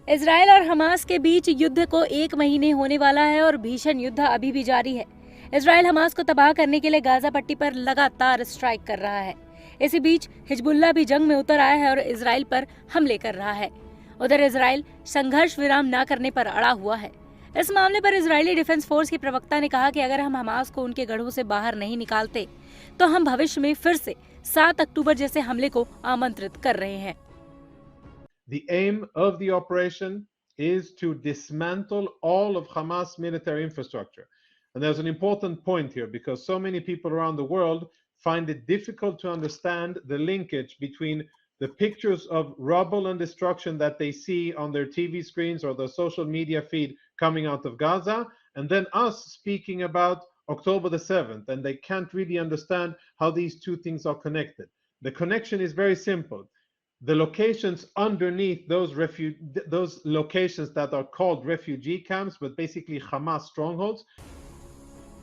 Israel और Hamas के बीच युद्ध को 1 महीने होने वाला है और भीषण युद्ध अभी भी जारी है। इजरायल हमास को तबाह करने के लिए गाजा पट्टी पर लगातार स्ट्राइक कर रहा है। इसी बीच हिजबुल्लाह भी जंग में उतर आया है और इजरायल पर हमले कर रहा है। उधर इजरायल संघर्ष विराम न करने पर अड़ा हुआ है। इस मामले पर इजरायली डिफेंस फोर्स के प्रवक्ता ने कहा कि अगर हम हमास को उनके गढ़ों से बाहर नहीं निकालते तो हम भविष्य में फिर से 7 अक्टूबर जैसे हमले को आमंत्रित कर रहे हैं। The aim of the operation is to dismantle all of Hamas military infrastructure. And there's an important point here because so many people around the world find it difficult to understand the linkage between the pictures of rubble and destruction that they see on their TV screens or their social media feed coming out of Gaza, and then us speaking about October the 7th, and they can't really understand how these two things are connected. The connection is very simple. The locations underneath those locations that are called refugee camps, but basically Hamas strongholds.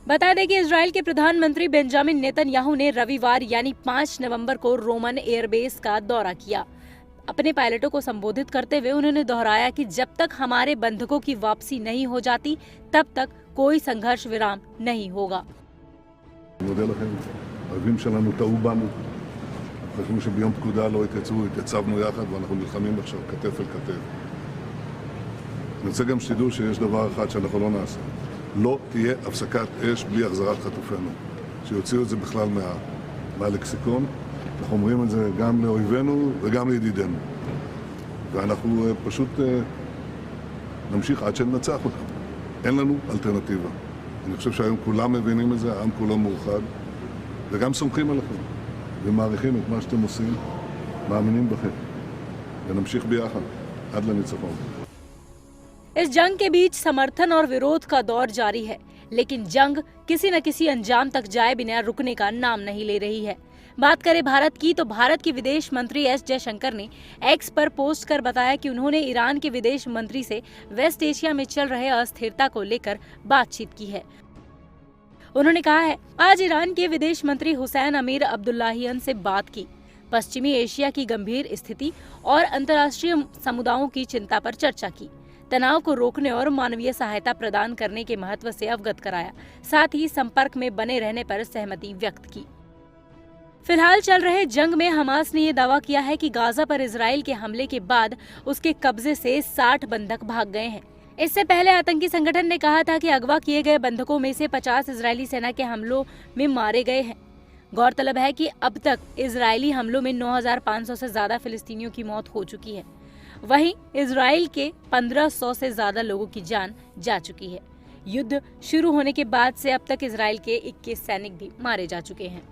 बता दें कि Israel के प्रधानमंत्री Benjamin Netanyahu ने रविवार यानी 5 नवंबर को Roman airbase का दौरा किया। अपने पायलटों को संबोधित करते हुए उन्होंने दोहराया कि जब तक हमारे बंधकों की वापसी नहीं हो जाती तब तक कोई संघर्ष विराम नहीं होगा। חשבנו שביום פקודה לא התייצבו, התייצבנו יחד ואנחנו נלחמים עכשיו כתף אל כתף. אני רוצה גם שתדעו שיש דבר אחד שאנחנו לא נעשה. לא תהיה הפסקת אש בלי החזרת חטופינו. שיוציאו את זה בכלל מהלקסיקון. אנחנו אומרים את זה גם לאויבינו וגם לידידינו. ואנחנו פשוט נמשיך עד שננצח אותם. אין לנו אלטרנטיבה. אני חושב שהיום כולם מבינים את זה, העם כולו מאוחד, וגם סומכים עליכם. ומעריכים את מה שאתם עושים, מאמינים בכם, ונמשיך ביחד עד לניצחון। इस जंग के बीच समर्थन और विरोध का दौर जारी है, लेकिन जंग किसी न किसी अंजाम तक जाए बिना रुकने का नाम नहीं ले रही है। बात करें भारत की तो भारत के विदेश मंत्री एस जयशंकर ने एक्स पर पोस्ट कर बताया कि उन्होंने ईरान के विदेश मंत्री से वेस्ट एशिया में चल रहे अस्थिरता को लेकर बातचीत की है। उन्होंने कहा है, आज ईरान के विदेश मंत्री हुसैन अमीर अब्दुल्लाहियन से बात की, पश्चिमी एशिया की गंभीर स्थिति और अंतर्राष्ट्रीय समुदायों की चिंता पर चर्चा की, तनाव को रोकने और मानवीय सहायता प्रदान करने के महत्व से अवगत कराया, साथ ही संपर्क में बने रहने पर सहमति व्यक्त की। फिलहाल चल रहे जंग में हमास ने ये दावा किया है कि गाजा पर इजरायल के हमले के बाद उसके कब्जे से 60 बंधक भाग गए हैं। इससे पहले आतंकी संगठन ने कहा था कि अगवा किए गए बंधकों में से 50 इजरायली सेना के हमलों में मारे गए हैं। गौरतलब है कि अब तक इजरायली हमलों में 9,500 से ज्यादा फिलिस्तीनियों की मौत हो चुकी है। वहीं इजरायल के 1,500 से ज्यादा लोगों की जान जा चुकी है। युद्ध शुरू होने के बाद से अब तक इजरायल के 21 सैनिक भी मारे जा चुके हैं।